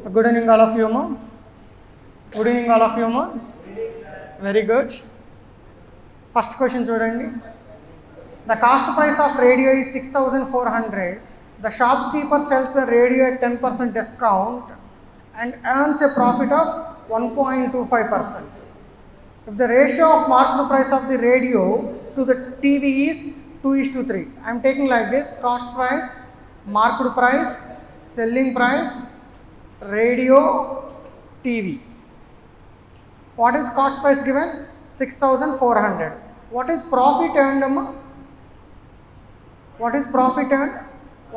Good evening, all of you, ma. Good evening, all of you, ma. Very good. First question, చూడండి. The cost price of radio is 6,400. The shopkeeper sells the radio at 10% discount and earns a profit of 1.25%. If the ratio of market price of the radio to the TV is 2:3, I am taking like this: cost price, market price, selling price, radio, TV. What is cost price given? 6,400. What is profit earned, amma? What is profit earned?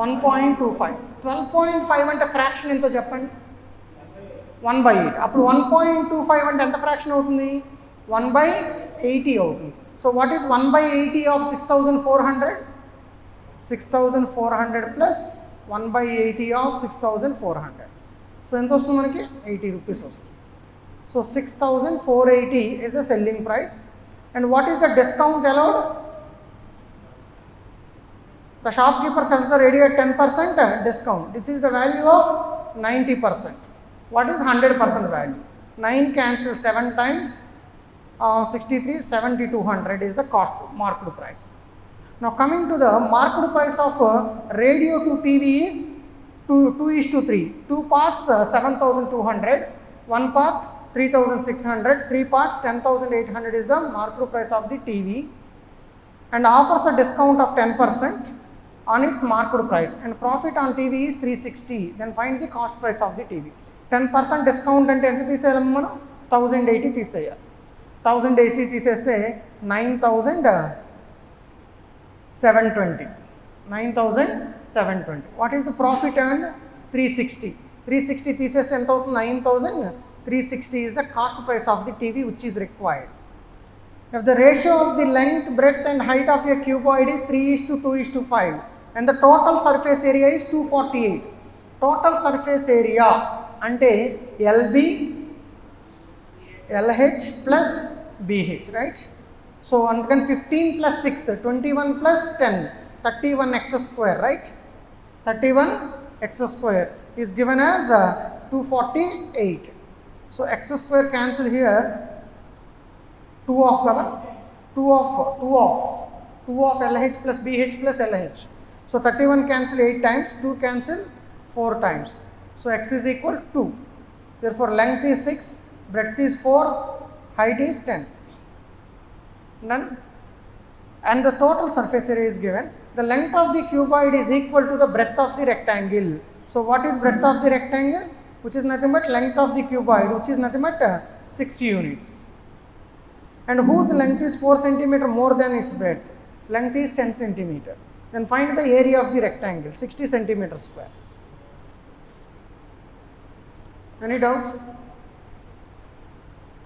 1.25. 12.5 అంటే fraction ఎంతో చెప్పండి. 1/8. అప్పుడు 1.25 అంటే ఎంత fraction అవుతుంది? 1/80 అవుతుంది. So what is 1/80 of 6,400? 6,400 plus 1/80 of 6,400. So ఎంత వస్తుంది మనకి? 80 రూపీస్ వస్తుంది. So 6,480 is the selling price. And what is the discount allowed? The shopkeeper sells the radio at 10% discount. This is the value of 90%. What is 100% value? 9 cancels 7 times 63, 7,200 is the cost market price. Now coming to the market price of radio to TV is 2:3. 2 parts 7,200, 1 part 3,600, 3 parts 10,800 is the market price of the TV, and offers the discount of 10% on its market price, and profit on TV is 360. Then find the cost price of the TV. 10% discount అంటే ఎంత తీసేయాలి మనం? 1,080 తీసేయాలి. 1,080 తీసేస్తే 9,720. 9,720. What is the profit earned? 360. 360 తీసేస్తే ఎంత అవుతుంది? 9,360 is the cost price of the TV which is required. If the ratio of the length, breadth and height of a cuboid is 3:2:5 and the total surface area is 248. Total surface area అంటే LB, LH plus BH, right? So అందుకని 15 plus 6, 21 plus 10, 31x square, right? 31x square is given as 248. So x square cancel here, 2 of LH plus BH plus LH. So 31 cancel 8 times, 2 cancel 4 times. So x is equal to 2. Therefore length is 6, breadth is 4, height is 10. Done? And the total surface area is given. The length of the cuboid is equal to the breadth of the rectangle. So what is breadth of the rectangle? Which is nothing but length of the cuboid, which is nothing but 6 units. And whose length is 4 cm more than its breadth? Length is 10 cm. Then find the area of the rectangle, 60 cm square. Any doubt?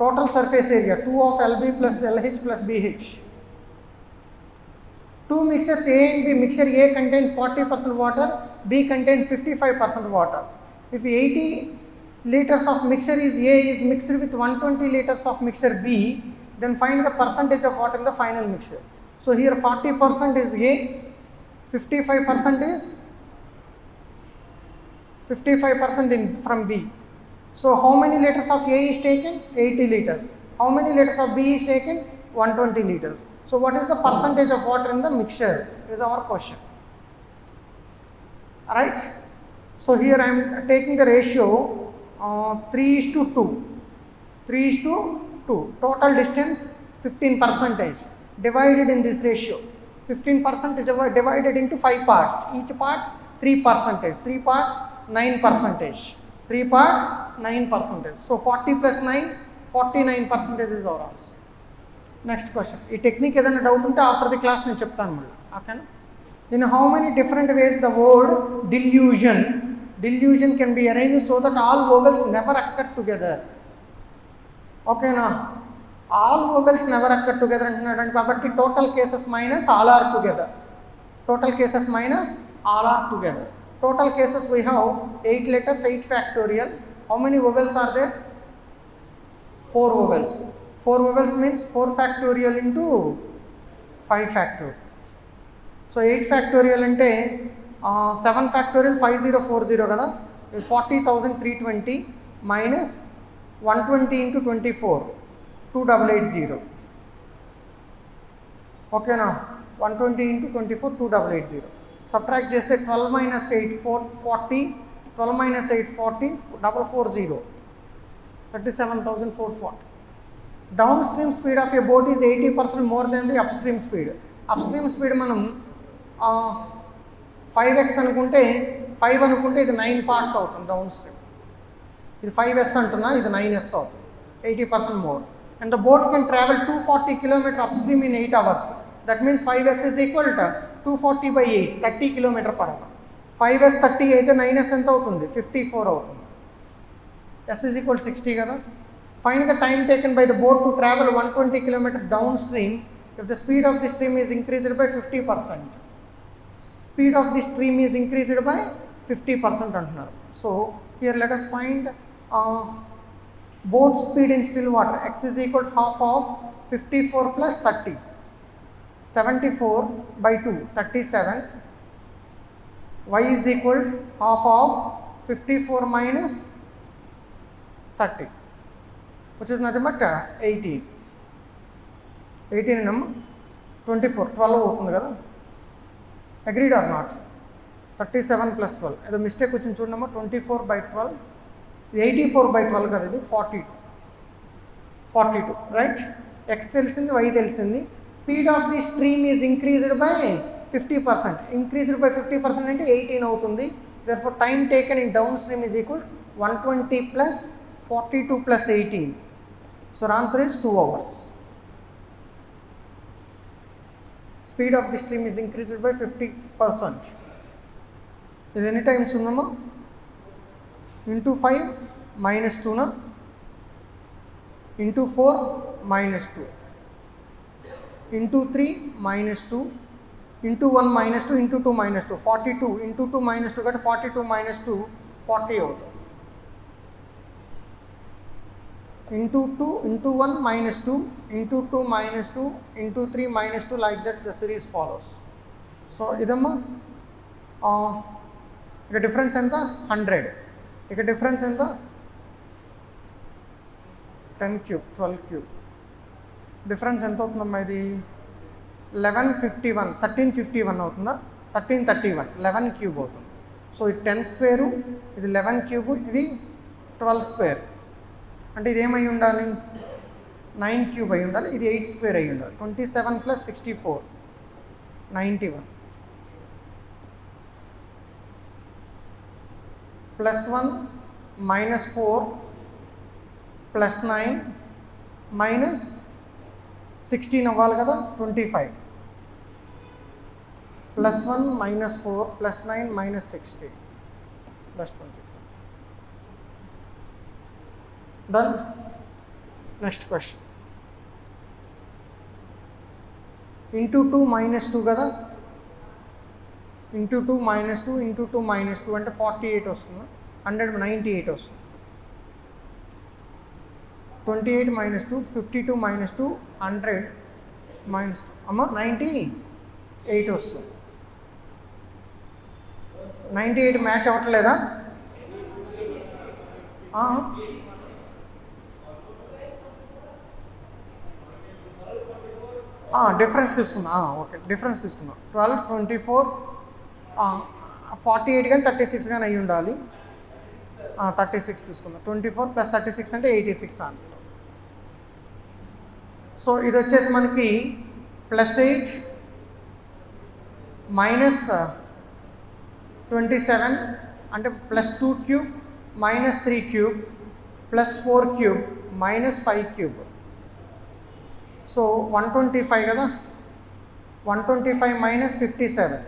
Total surface area, 2 of LB plus LH plus BH. Two mixtures A and B. Mixture A contains 40% water, B contains 55% water. If 80 liters of mixture is A is mixed with 120 liters of mixture B, then find the percentage of water in the final mixture. So here 40% is A, 55% is 55% in from B. So how many liters of A is taken? 80 liters. How many liters of B is taken? 120 liters. So what is the percentage of water in the mixture is our question. Alright. So here I am taking the ratio 3:2. 3:2. Total distance 15% divided in this ratio. 15% is divided into 5 parts. Each part 3%. 3 parts 9%. 3 parts 9%. So 40 plus 9, 49% is our answer. Next question. ఈ technique ఏదైనా doubt ఉంటే after the class నేను చెప్తాను మళ్ళీ. ఓకేనా? In how many different ways the word delusion can be arranged so that all vowels never occur together? ఓకేనా? All vowels never occur together అంటున్నాడు కాబట్టి total cases minus all are together. Total cases minus all are together. Total cases we have 8 letters, 8 factorial. How many vowels are there? 4 vowels. 4 vowels means 4 factorial into 5 factorial. So 8 factorial అంటే 7 factorial 5040 కదా. 40,320 minus 120 into 24, 2880. Okay now, 120 into 24, 2880. Subtract చేస్తే 12 minus 8, 440, 12 minus 8, 40, 440, 37,440. Downstream speed of a boat is 80% more than the upstream speed. Upstream speed మనం 5x అనుకుంటే 5 అనుకుంటే ఇది 9 parts అవుతుంది down stream. ఇది 5s అంటున్నా, ఇది 9s అవుతుంది, 80% more. And the boat can travel 240 km upstream in 8 hours. That means 5s is equal to 240/8, 30 km/h. 5s 30 అయితే 9s ఎంత అవుతుంది? 54 అవుతుంది. s is equal to 60 కదా. Find the time taken by the boat to travel 120 km downstream if the speed of the stream is increased by 50%. Speed of the stream is increased by 50% అంటున్నారు. So here let us find boat speed in still water. X is equal to half of 54 plus 30. 74/2, 37. Y is equal to half of 54 minus 30, which is nothing but 18. 18 number 24, 12 అవుతుంది కదా. Agreed or not? 37 plus 12. ఏదో mistake వచ్చింది చూడమ్మా. 24/12, 84/12 కదా, ఇది 42, right. X తెలిసింది, why తెలిసింది. Speed of the stream is increased by 50%. Increased by 50% అంటే 18 అవుతుంది. therefore time taken in down stream is equal 120 plus 42 plus 18. so the answer is 2 hours. Speed of the stream is increased by 50%. ఇది ఎన్ని times ఉందమ్మా? Into 5 minus 2 నా, into 4 minus 2, into 3 minus 2, into 1 minus 2, into 2 minus 2, 42, into 2 minus 2 కాబట్టి 42 minus 2 40 అవుతుంది. into 2 into 1 minus 2 into 2 minus 2 into 3 minus 2, like that the series follows. So idamma ఇక difference ఎంత? 100. ఇక difference ఎంత? 10 cube, 12 cube. డిఫరెన్స్ ఎంత అవుతుందమ్మా? ఇది 1151, 1351 అవుతుందా? 1331, 11 క్యూబ్ అవుతుంది. సో ఇది 10 స్క్వేరు, ఇది 11 క్యూబ్, ఇది 12 స్క్వేర్. అంటే ఇది ఏమై ఉండాలి? 9 క్యూబ్ అయి ఉండాలి. ఇది 8 స్క్వేర్ అయి ఉండాలి. 27 plus 64, 91. +1 minus 4 plus 9 minus 16 అవ్వాలి కదా, 25. +1 minus 4 plus 9 minus 16 plus 25. Done. Next question. Into 2 minus 2 కదా, into 2 minus 2 into 2 minus 2 అంటే 48 వస్తుంది. 198 వస్తుంది. 28 minus 2, 52 minus 2, 100 minus 2 అమ్మా 98 వస్తుంది. 98 మ్యాచ్ అవ్వట్లేదా? డిఫరెన్స్ తీసుకుందాం. ఓకే, డిఫరెన్స్ తీసుకుందాం. 12, 24, 48 కానీ 36 కానీ అయ్యి ఉండాలి. 36 తీసుకుందాం. 24 plus 36 అంటే 86 ఆన్సర్. సో ఇది వచ్చేసి మనకి +8 minus 27 అంటే +2 cube minus 3 cube +4 cube minus 5 cube. So 125 కదా, 125 minus 57,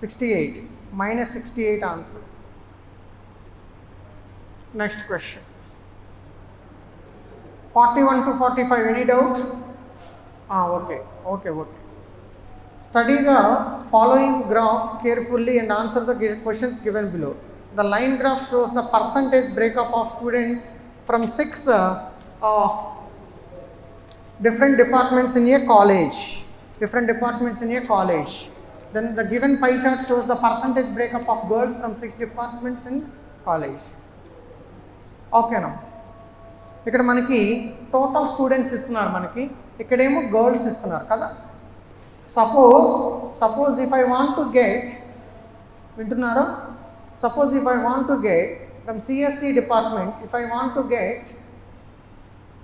68, minus 68 answer. Next question. 41 to 45, any doubt? Okay. Study the following graph carefully and answer the questions given below. The line graph shows the percentage breakup of students from 6 different departments in a college. Then the given pie chart shows the percentage breakup of girls from 6 departments in college. ఓకేనా, ఇక్కడ మనకి total students ఇస్తున్నారు, మనకి ఇక్కడేమో girls ఇస్తున్నారు కదా. Suppose if I want to get, వింటున్నారా, suppose if I want to get from CSE department, if I want to get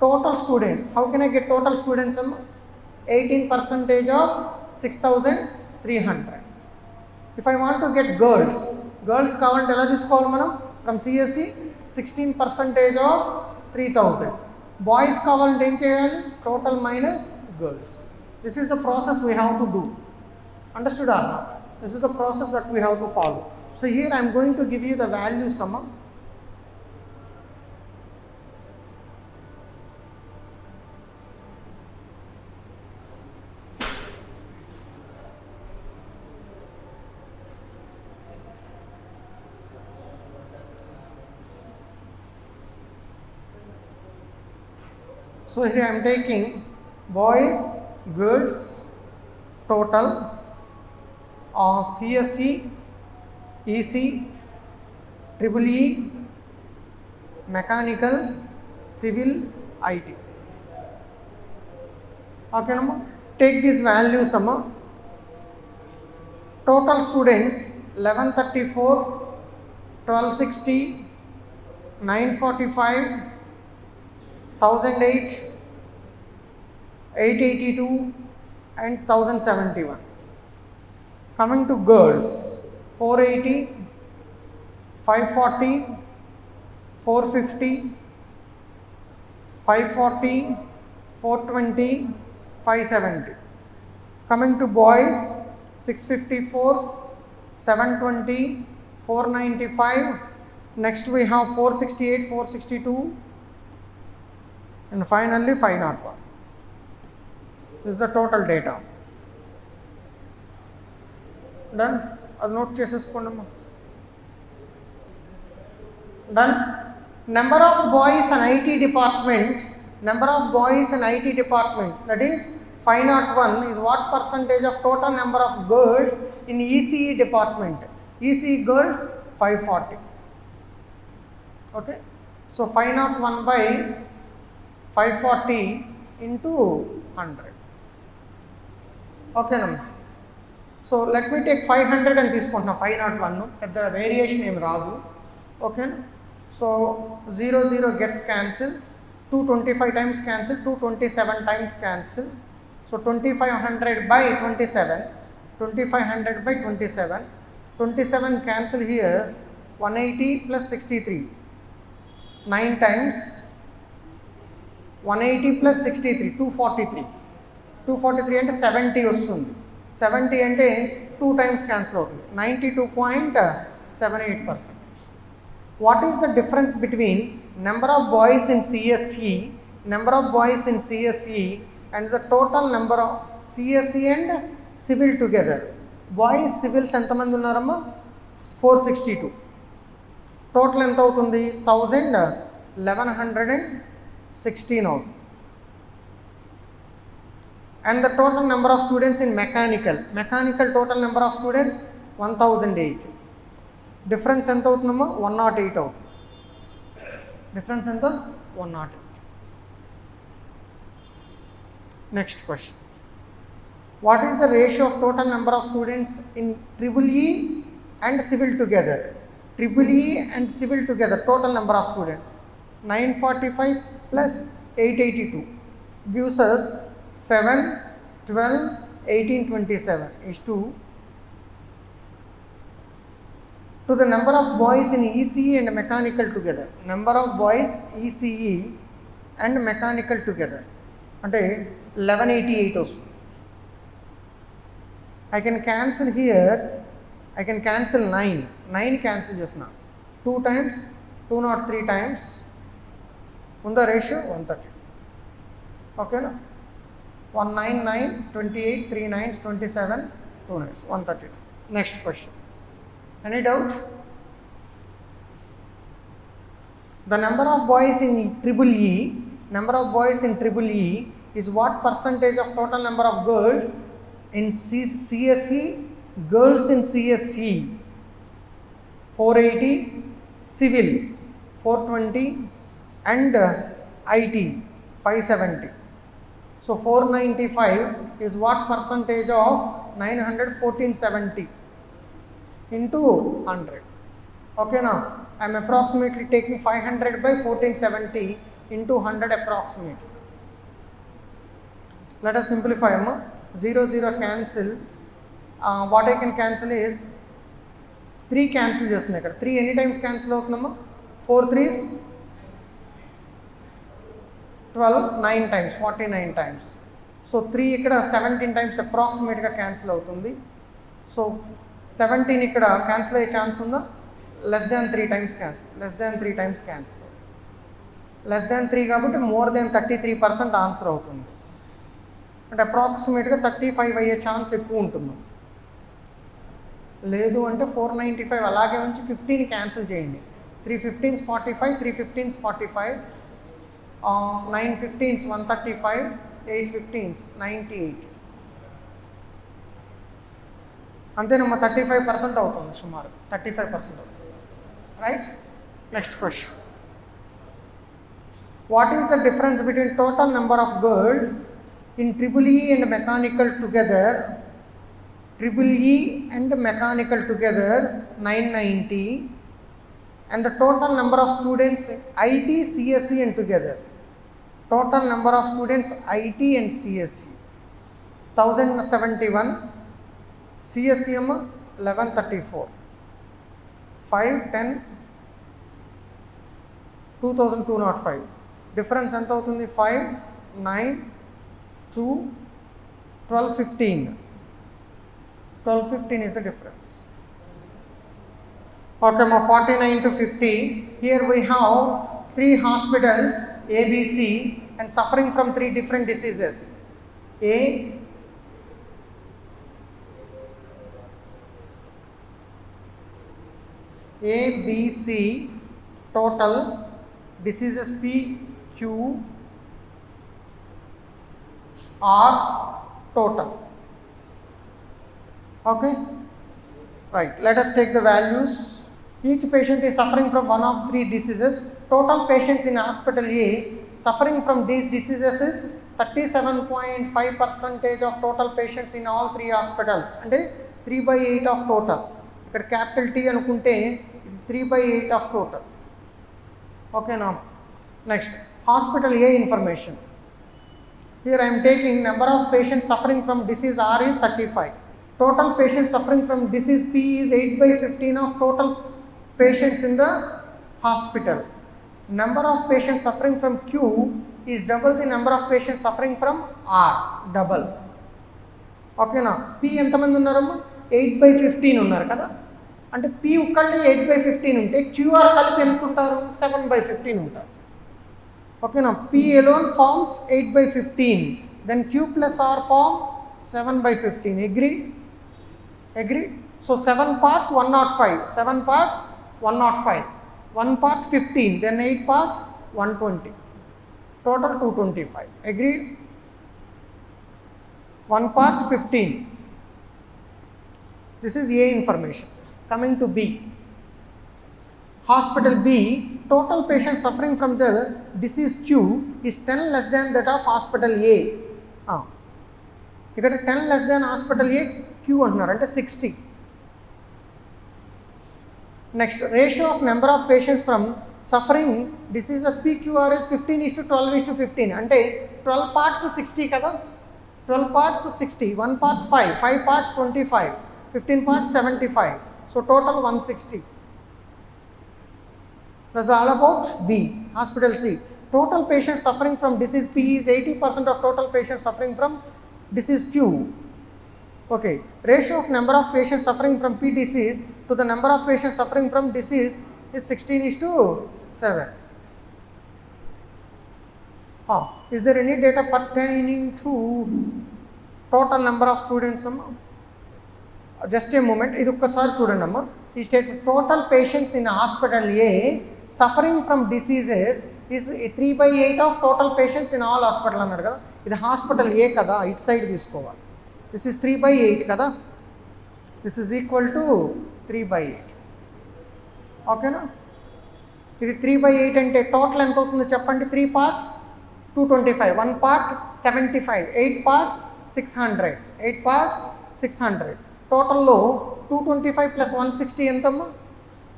total students, how can I get total students? 18% of 6,300. If I want to get girls కావాలంటే ఎలా తీసుకోవాలి మనం? From CSE 16% of 3,000. Boys కావాలంటే ఏం చేయాలి? Total minus girls. This is the process we have to do. Understood or not? This is the process that we have to follow. So here I am going to give you the value sum. So here I am taking boys, girls, total, CSE, EC, EEE, mechanical, civil, IT. Okay, no? Take these values. Total students 1134, 1260, 945, 1008, 882 and 1071. Coming to girls, 480, 540, 450, 540, 420, 570. Coming to boys, 654, 720, 495. Next we have 468, 462 and finally 501. This is the total data. Done? అది note చేసేసుకోండి అమ్మా. Done? Number of boys in IT department, that is 501 is what percentage of total number of girls in ECE department? ECE girls 540. Okay, so 501 by 540 into 100. Okay, so let me take 500 and తీసుకుంటున్నా 501, పెద్ద variation ఏమి రాదు. Okay, so 0 gets cancelled, 225 times cancel, 227 times cancel. So 2500 by 27, 2500 by 27, 27 cancel here, 180 plus 63, 9 times 180 plus 63, 243. 243 అంటే 70 వస్తుంది. 70 అంటే 2 times cancel అవుతుంది, 92.78%. What is the difference between number of boys in CSE and the total number of CSE and civil together? Boys civils ఎంతమంది ఉన్నారమ్మా? 462. Total ఎంత అవుతుంది? 1116 అవుతుంది. And the total number of students in mechanical total number of students 1008. Difference ఎంత అవుతుందమ్మా? 108 అవుతుంది. Difference ఎంత? 108. Next question. What is the ratio of total number of students in EEE and civil together? EEE and civil together, total number of students 945 plus 882 gives us 7, 12, 18, 27 is to the number of boys in ECE and mechanical together. Number of boys ECE and mechanical together అంటే 1188 వస్తుంది. I can cancel here, I can cancel 9 cancel చేస్తున్నా, 2 times 203 times ఉందా ratio 132. ఓకేనా, 199, 28, 3 9s, 27, 2 9s, 132. Next question. Any doubt? The number of boys in EEE is what percentage of total number of girls in CSE girls in CSE 480, civil 420 and IT 570. So 495 is what percentage of 900? 1470 into 100. Okay, now I am approximately taking 500 by 1470 into 100 approximately. Let us simplify. 0, 0 cancel. What I can cancel is 3 cancel చేస్తున్నాయి ఇక్కడ. 3 ఎన్ని times cancel అవుతుందమ్మా? 4 3s 12, 9 times, 49 times. So 3 ఇక్కడ 17 times అప్రాక్సిమేట్గా cancel అవుతుంది. So 17 ఇక్కడ cancel అయ్యే chance ఉందా? Less than 3 times cancel, less than 3 times cancel. Less than 3 కాబట్టి మోర్ దెన్ 33% ఆన్సర్ అవుతుంది. అంటే అప్రాక్సిమేట్గా 35 అయ్యే ఛాన్స్ ఎక్కువ ఉంటుంది. లేదు అంటే 495 అలాగే ఉంచి 15 క్యాన్సిల్ చేయండి. 3 15s 45, 3 15s 45, 9 15s 135, 8 15s 98. అంతేనమ్మా, 35% అవుతుంది సుమారు, 35% అవుతుంది. Right. Next question. What is the difference between total number of girls in EEE and mechanical together? EEE and mechanical together 990, and the total number of students IT, CSE and together. Total number of students IT and CSE 1071, CSEM 1134, 5 10 2205. Difference ఎంత అవుతుంది? 5 9 2 12 15. 12 15 is the difference. Okay, 49 to 50. Here we have 3 hospitals ABC and suffering from 3 different diseases. A B C total diseases P Q R total. Okay, right. Let us take the values. Each patient is suffering from one of 3 diseases. Total patients in hospital A suffering from these diseases is 37.5% of total patients in all 3 hospitals. అంటే 3/8 of total. ఇక్కడ capital T అనుకుంటే 3/8 of total. Okay, now next hospital A information. Here I am taking number of patients suffering from disease R is 35. Total patients suffering from disease P is 8/15 of total patients in the hospital. Number of patients suffering from Q is double the number of patients suffering from R, double. Okay, now P ఎంతమంది ఉన్నారమ్మా? 8/15 ఉన్నారు కదా. అంటే P ఒక్కళ్ళే 8/15 ఉంటే QR కలిపి ఎంత ఉంటారు? 7/15 ఉంటారు. Okay, now P alone forms 8/15, then Q plus R form 7/15. Agree? So 7 parts 105, 7 parts 105, 1 part 15, then 8 parts 120, total 225. Agreed? 1 part 15. This is A information. Coming to B. Hospital B, total patients suffering from the disease Q is 10 less than that of hospital A. ఇక్కడ 10 less than hospital A, Q అంటున్నారు అంటే 60. Next ratio of number of patients from suffering disease of PQR is 15:12:15. అంటే 12 parts 60 కదా, 12 parts 60, 1 part 5, 5 parts 25, 15 parts 75. So total 160. That's all about B. Hospital C, total patients suffering from disease P is 80% of total patients suffering from disease Q. Okay, ratio of number of patients suffering from P disease to the number of patients suffering from disease is 16:7. Is there any data pertaining to total number of students? Just a moment, ఇది ఒక్కసారి చూడండి అమ్మా. ఈ statement total patients in hospital A suffering from diseases is 3/8 of total patients in all hospital అన్నాడు కదా. ఇది hospital ఏ కదా, ఇటు సైడ్ తీసుకోవాలి. దిస్ ఈజ్ 3/8 కదా. This is equal to 3/8. ఓకేనా? ఇది 3/8 అంటే టోటల్ ఎంత అవుతుందో చెప్పండి. 3 parts 225, 1 part 75, 8 parts 600, 8 parts 600. టోటల్లో 225 plus 160 ఎంతమ్మా?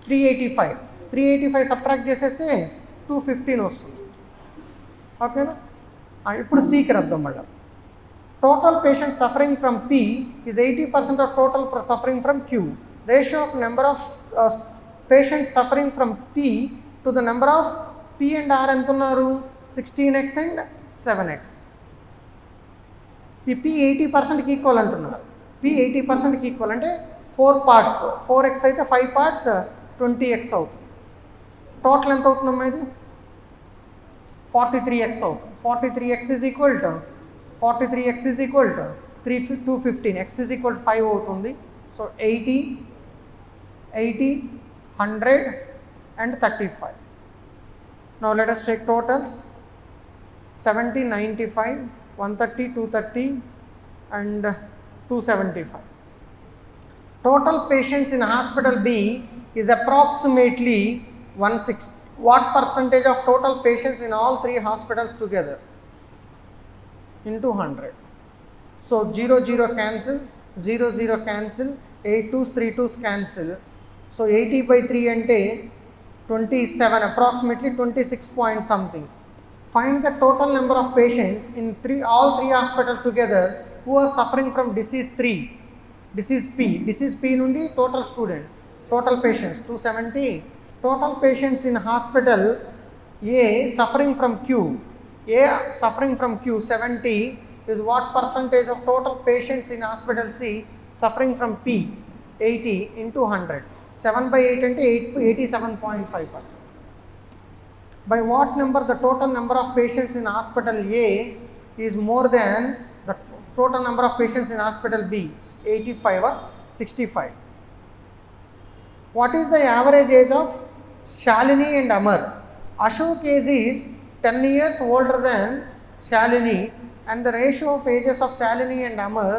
385. 385 సబ్ట్రాక్ట్ చేసేస్తే 215 వస్తుంది. ఓకేనా? ఇప్పుడు సికి రద్దాం మళ్ళీ. Total patient suffering from P is 80% of total suffering from Q. Ratio of number of patients suffering from P to the number of P and R ఎంత ఉన్నారు? 16x and 7x. ఈ P 80%కి ఈక్వల్ అంటున్నారు. P 80%కి equal అంటే 4 parts, 4x అయితే 5 parts 20x అవుతుంది. Total ఎంత అవుతుందమ్మా ఇది? 43x అవుతుంది. 43x is equal to 215, x is equal to 5 అవుతుంది. So 80, 100 and 35. Now let us take totals. 70, 95, 130, 230 and 275. Total patients in hospital B is approximately 160. What percentage of total patients in all 3 hospitals together? Into 100. So 0, 0 cancel, 0, 0 cancel, 8 2s, 3 2s cancel. So 80/3 ante 27, approximately 26 point something. Find the total number of patients in all 3 hospitals together who are suffering from disease 3. Disease P. Disease P nundi total student. Total patients 270. Total patients in hospital A suffering from Q. A suffering from Q 70 is what percentage of total patients in hospital C suffering from P? 80 into 100. 7/8 ante 87.5%. By what number the total number of patients in hospital A is more than the total number of patients in hospital B? 85 or 65. What is the average age of Shalini and Amar? Ashok age is 10 years older than Shalini and the ratio of ages of Shalini and Amar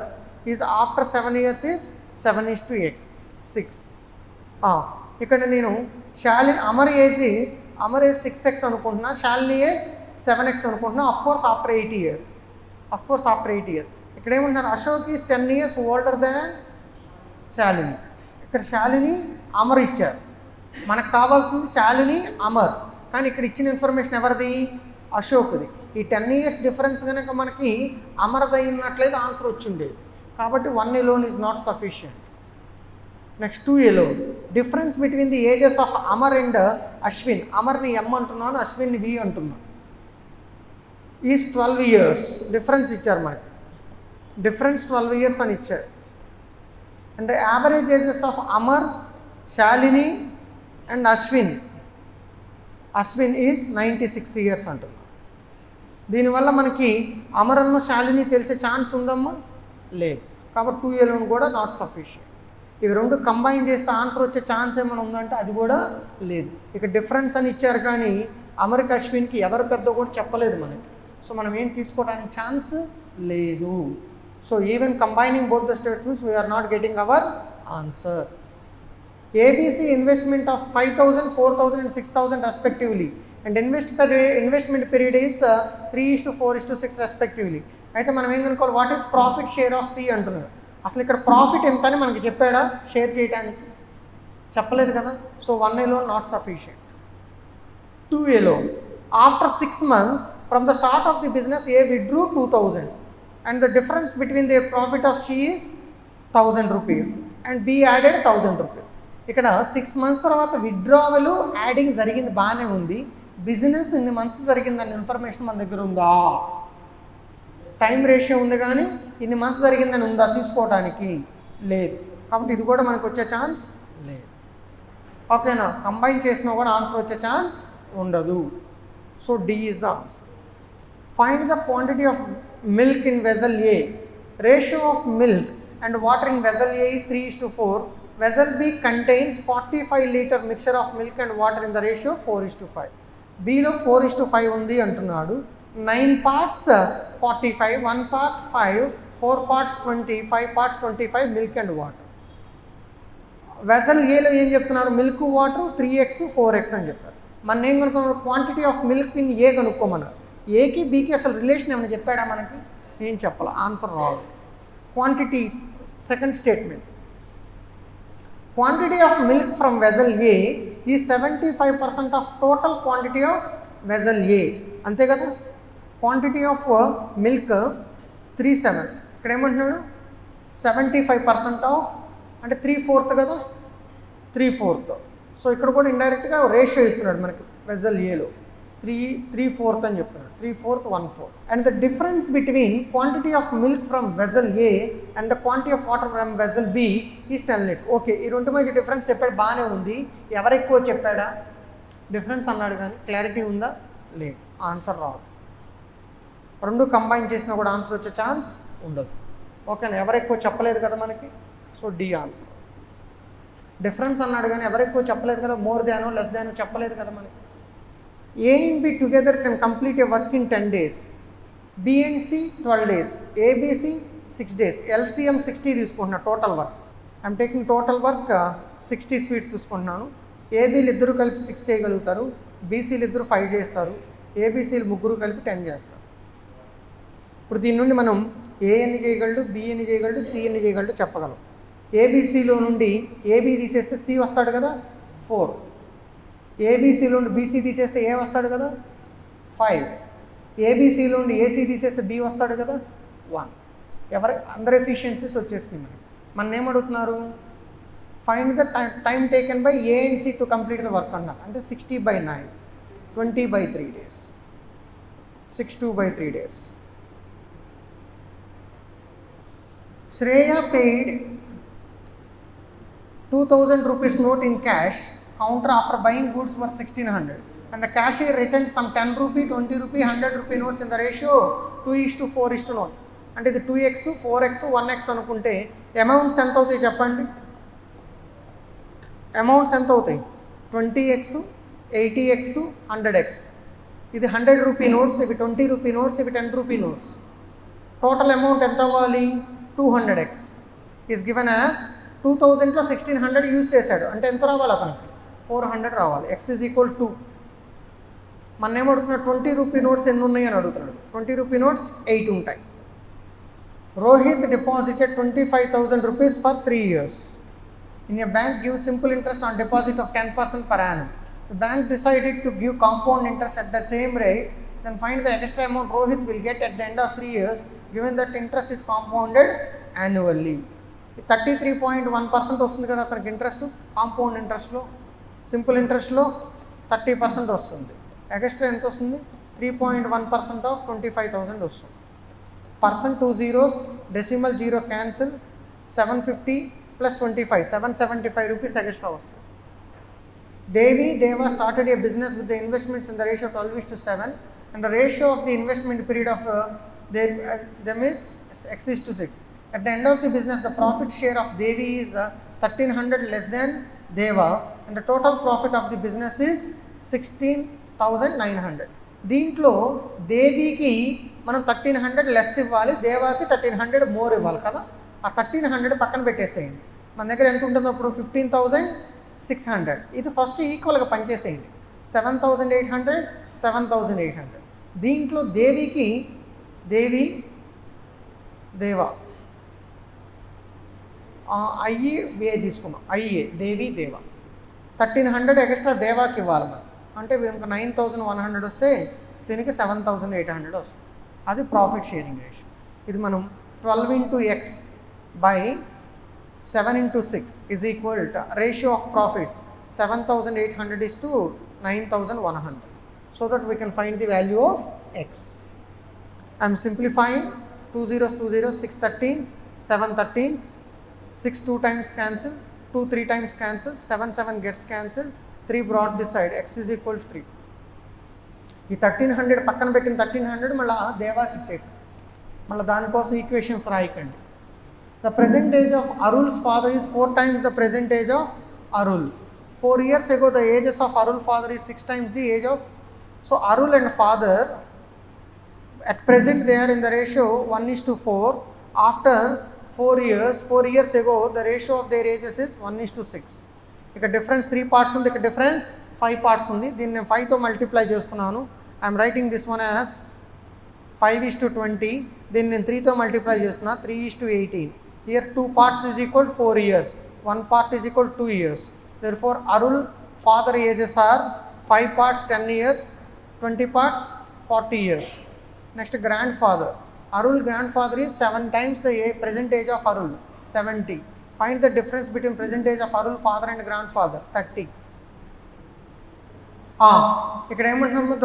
is after 7 years is 7:6. ఇక్కడ నేను Shalini Amar age 6x అనుకుంటున్నా, Shalini age 7x అనుకుంటున్నా. Of course after 8 years. ఇక్కడ ఏమంటున్నారు? Ashok is 10 years older than Shalini. ఇక్కడ శాలిని అమర్ ఇచ్చారు. మనకు కావాల్సింది శాలిని అమర్, కానీ ఇక్కడ ఇచ్చిన ఇన్ఫర్మేషన్ ఎవరిది? అశోక్ది. ఈ 10 years డిఫరెన్స్ కనుక మనకి అమర్ది అయినట్లయితే ఆన్సర్ వచ్చిండేది. కాబట్టి 1 alone is not sufficient. Next 2 alone. Difference between the ages of Amar and Ashwin. అమర్ని M అంటున్నాను, అశ్విన్ని V అంటున్నాను. Is 12 years. డిఫరెన్స్ ఇచ్చారు మనకి. డిఫరెన్స్ 12 years అని ఇచ్చారు. And average ages of Amar, Shalini and Ashwin is 96 years అంటున్నాను. దీనివల్ల మనకి అమరన్ను శాలిని తెలిసే ఛాన్స్ ఉందమ్మా? లేదు. కాబట్టి 2 alone కూడా నాట్ సఫిషియంట్. ఇవి రెండు కంబైన్ చేస్తే ఆన్సర్ వచ్చే ఛాన్స్ ఏమైనా ఉందంటే అది కూడా లేదు. ఇక డిఫరెన్స్ అని ఇచ్చారు కానీ అమర్కి అశ్విన్కి ఎవరు పెద్ద కూడా చెప్పలేదు మనకి. సో మనం ఏం తీసుకోవడానికి ఛాన్స్ లేదు. So even combining both the statements we are not getting our answer. ABC investment of 5,000, 4,000 and 6,000 respectively and investment period is 3:4:6 respectively. అయితే మనం ఏం కనుక్కోవాలి? What is profit share of C అంటున్నారు. అసలు ఇక్కడ ప్రాఫిట్ ఎంత అని మనకి చెప్పాడా షేర్ చేయడానికి? చెప్పలేదు కదా. So 1 alone not sufficient. 2 alone. After 6 months from the start of the business A withdrew 2,000 and the difference between the profit of C is 1,000 rupees and B added 1,000 rupees. ఇక్కడ 6 months తర్వాత withdrawal adding జరిగింది, బాగానే ఉంది. Business ఇన్ని months జరిగిందన్న information మన దగ్గర ఉందా? టైం రేషియో ఉంది కానీ ఇన్ని మంత్స్ జరిగిందని ఉందా తీసుకోవడానికి? లేదు. కాబట్టి ఇది కూడా మనకు వచ్చే ఛాన్స్ లేదు. ఓకేనా? కంబైన్ చేసినా కూడా ఆన్సర్ వచ్చే ఛాన్స్ ఉండదు. So D is the answer. Find the quantity of milk in vessel A. Ratio of milk and water in vessel A is 3:4. Vessel B contains 45 liter mixture of milk and water in the ratio 4:5. Bలో 4:5 ఉంది అంటున్నాడు. 9 parts 45, 1 part 5, 4 parts 20, 5 parts 25 milk and water. Vessel ఏలో ఏం చెప్తున్నారు, milk water 3x 4x అని చెప్పారు. మన ఏం కనుక్కున్నారు, quantity of milk in A కనుక్కోమన్నారు. ఏకి బీకి అసలు రిలేషన్ ఏమైనా చెప్పాడా మనకి, ఏం చెప్పాలి, ఆన్సర్ రాదు. Quantity second statement, quantity of milk from vessel A ఈ 75% of total quantity of vessel A, అంతే కదా. క్వాంటిటీ ఆఫ్ మిల్క్ 37, ఇక్కడ ఏమంటున్నాడు 75% ఆఫ్ అంటే 3/4 కదా, 3/4. సో ఇక్కడ కూడా ఇండైరెక్ట్గా రేషియో ఇస్తున్నాడు మనకి వెజల్ ఏలో 3/4 అని చెప్తున్నాడు, 3/4 1/4. And the difference between quantity of milk from vessel A and the quantity of water from vessel B is 10 litre. Okay, ఈ రెండు మధ్య డిఫరెన్స్ చెప్పాడు, బాగానే ఉంది. ఎవరు ఎక్కువ చెప్పాడా, డిఫరెన్స్ అన్నాడు కానీ క్లారిటీ ఉందా, లేదు, ఆన్సర్ రాదు. రెండు కంబైన్ చేసినా కూడా ఆన్సర్ వచ్చే ఛాన్స్ ఉండదు. ఓకేనా, ఎవరు ఎక్కువ చెప్పలేదు కదా మనకి, సో డి ఆన్సర్. డిఫరెన్స్ అన్నాడు కానీ ఎవరు ఎక్కువ చెప్పలేదు కదా, మోర్ దానో లెస్ దానో చెప్పలేదు కదా మనకి. A and B together can complete a work in 10 days, B and C 12 days, ABC 6 days. LCM 60 తీసుకుంటున్నా total work. I'm taking total work 60 sweets తీసుకుంటున్నాను. ఏబీలు ఇద్దరు కలిపి 6 చేయగలుగుతారు, బీసీలు ఇద్దరు 5 చేస్తారు, ఏబీసీలు ముగ్గురు కలిపి 10 చేస్తారు. ఇప్పుడు దీని నుండి మనం ఏ ఎన్ని చేయగలడు, బి ఎన్ని చేయగలడు, సి ఎన్ని చేయగలడు చెప్పగలం. ఏబీసీలో నుండి ఏబీ తీసేస్తే సి వస్తాడు కదా 4, ఏబీసీలో నుండి బీసీ తీసేస్తే ఏ వస్తాడు కదా 5, ఏబీసీలో నుండి ఏసీ తీసేస్తే బి వస్తాడు కదా 1. అందరు ఎఫిషియన్సీస్ వచ్చేసింది మనకి. మన ఏమడుగుతున్నారు, find the time taken by A and C to complete the work అన్నారు. అంటే 60/9, 20/3 days, 62/3 days. Shreya paid 2,000 rupees note in cash counter after buying goods worth 1,600 and the cashier returned some 10 rupee, 20 rupee, 100 rupee notes in the ratio 2:4:1. అంటే ఇది 2x 4x 1x అనుకుంటే amounts ఎంత అవుతాయి చెప్పండి, amounts ఎంత అవుతాయి 20x 80x 100x. ఇది 100 rupee notes, ఇవి 20 రూపీ నోట్స్, ఇవి 10 రూపీ నోట్స్. టోటల్ అమౌంట్ ఎంత అవ్వాలి, 200x ఈజ్ గివెన్ యాజ్ 2000లో 1,600 యూజ్ చేశాడు, అంటే ఎంత రావాలి అతనికి 400 రావాలి. x is equal 2. మన ఏమడుగుతున్నాడు 20 రూపీ నోట్స్ ఎన్ని ఉన్నాయి అని అడుగుతున్నాడు. 20 రూపీ నోట్స్ 8 ఉంటాయి. Rohit deposited 25,000 rupees for 3 years. In a bank gives simple interest on deposit of 10% per annum. The bank decided to give compound interest at the same rate. Then find the extra amount Rohit will get at the end of 3 years given that interest is compounded annually. 33.1% వస్తుంది కదా అతనికి interest, compound ఇంట్రెస్ట్లో. Simple ఇంట్రెస్ట్లో 30% వస్తుంది. Extra ఎంత వస్తుంది 3.1% of 25,000 వస్తుంది. Percent 2 zeros, decimal 0 cancel, 750 + 25 775 rupees extra వస్తుంది. Deva started a business with the investments in the ratio 12:7 and the ratio of the investment period of them is x:6. At the end of the business, the profit share of Devi is 1,300 less than Deva and the total profit of the business is 16,900. దీంట్లో దేవికి మనం 1,300 less ఇవ్వాలి, దేవాకి 1,300 more ఇవ్వాలి కదా. ఆ 1,300 పక్కన పెట్టేసేయండి. మన దగ్గర ఎంత ఉంటుందో అప్పుడు 15,600. ఇది ఫస్ట్ ఈక్వల్గా పనిచేసేయండి. 7,800 7,800. దీంట్లో దేవా ఐఏ తీసుకున్నాం, దేవి దేవా 1,300 ఎక్స్ట్రా దేవాకి ఇవ్వాలి మనం. అంటే ఇంకా 9,100 వస్తే దీనికి 7,800 వస్తుంది. అది ప్రాఫిట్ షేరింగ్ రేషియో. ఇది మనం 12 × x by 7 × 6 is equal to ratio of profits 7,800 is to 9,100. So that we can find the value of x. I am simplifying. 2 zeros 2 zeros, 6 13s, 7 13s, 6 2 times cancel, 2 3 times cancel, 7 7 gets cancelled, 3 brought this side, x is equal to 3. ఈ 1,300 పక్కన పెట్టిన 1,300 మళ్ళీ దేవాకి ఇచ్చేసి మళ్ళీ దానికోసం equations రాయకండి. The present age of Arul's father is 4 times the present age of Arul. 4 years ago the ages of Arul's father is 6 times the age of. So Arul and father at present they are in the ratio 1:4. After 4 years. 4 years ago, the ratio of their ages is 1:6. Here difference 3 parts undi, here difference 5 parts undi. Then 5 to multiply chestunnanu. I am writing this one as 5:20. Then 3 to multiply chestunna, 3:18. Here 2 parts is equal 4 years. 1 part is equal 2 years. Therefore, Arul father ages are 5 parts 10 years, 20 parts 40 years. Next, grandfather. Arul grandfather is 7 times the present age of Arul, 70. Find the difference between present age of Arul father and grandfather, 30.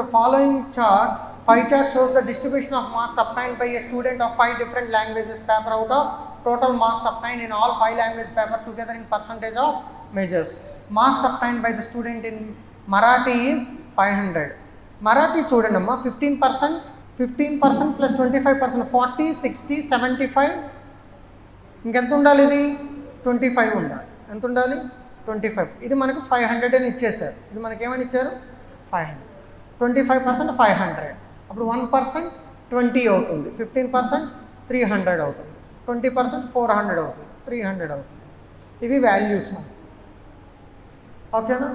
The following chart, pie chart shows the distribution of marks obtained by a student of 5 different languages paper out of total marks obtained in all 5 language paper together in percentage of measures. Marks obtained by the student in Marathi is 500. Marathi chudandamma 15%, 15% plus 25%, 40, 60, 75. ఇంకెంత ఉండాలి? ఇది 25 ఉండాలి. ఎంత ఉండాలి? 25. ఇది మనకు 500 అని ఇచ్చేసారు. ఇది మనకి ఏమని ఇచ్చారు? 500. 25% 500. అప్పుడు 1% 20 అవుతుంది. 15% 300 అవుతుంది. 20% 400 అవుతుంది. 300 అవుతుంది. ఇవి వాల్యూస్ మనకి. ఓకేనా?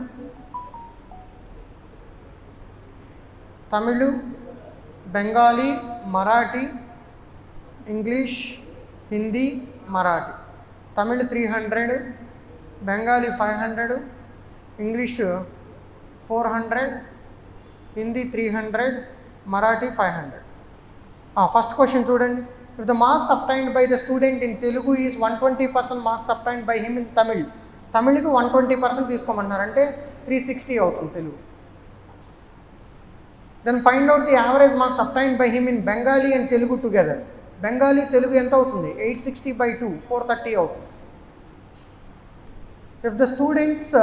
Tamil, Bengali, Marathi, English, Hindi, Marathi. Tamil 300, Bengali 500, English 400, Hindi 300, Marathi 500. First question చూడండి. If the marks obtained by the student in Telugu is 120% marks obtained by him in Tamil. తమిళ్కి 120% తీసుకోమన్నారు, అంటే 360 అవుతుంది Telugu. Then find out the average marks obtained by him in Bengali and Telugu together. Bengali Telugu ఎంత అవుతుంది? 860/2, 430 అవుతుంది. If the students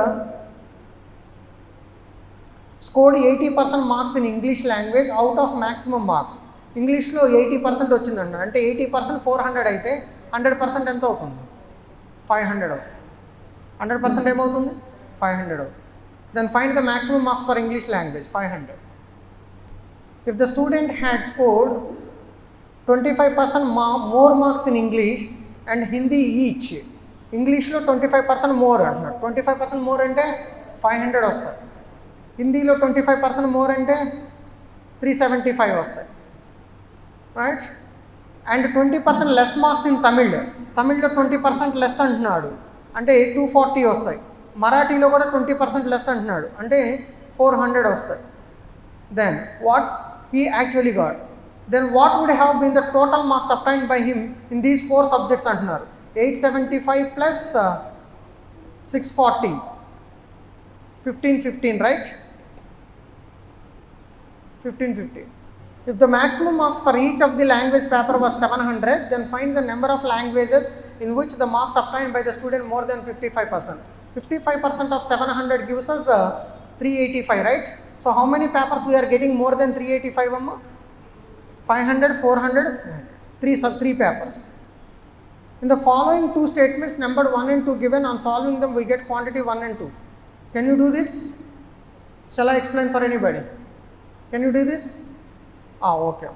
scored 80% marks in English language out of maximum marks. ఇంగ్లీష్లో 80% వచ్చిందంట, అంటే 80% 400 అయితే 100% ఎంత అవుతుంది? 500 అవుతుంది. 100% ఏమవుతుంది? 500 అవుతుంది. Then find the maximum marks for English language, 500. If the student had scored 25% more marks in English and Hindi each, ఇంగ్లీష్లో 25% మోర్ అంటున్నాడు. 25% మోర్ అంటే 500 వస్తాయి. హిందీలో 25% మోర్ అంటే 375 వస్తాయి, right? And 20% less marks in Tamil. తమిళ్లో 20% లెస్ అంటున్నాడు, అంటే 240 వస్తాయి. మరాఠీలో కూడా 20% లెస్ అంటున్నాడు, అంటే 400 వస్తాయి. Then what he actually got? Then what would have been the total marks obtained by him in these 4 subjects అంటున్నారు. 875 plus 640, 1515, right? 1515. If the maximum marks for each of the language paper was 700, then find the number of languages in which the marks obtained by the student more than 55%. 55% of 700 gives us 385, right? So how many papers we are getting more than 385 amma? 500, 400, 3 papers. In the following 2 statements numbered 1 and 2 given, on solving them we get quantity 1 and 2. Can you do this? Shall I explain for anybody? Can you do this? Okay.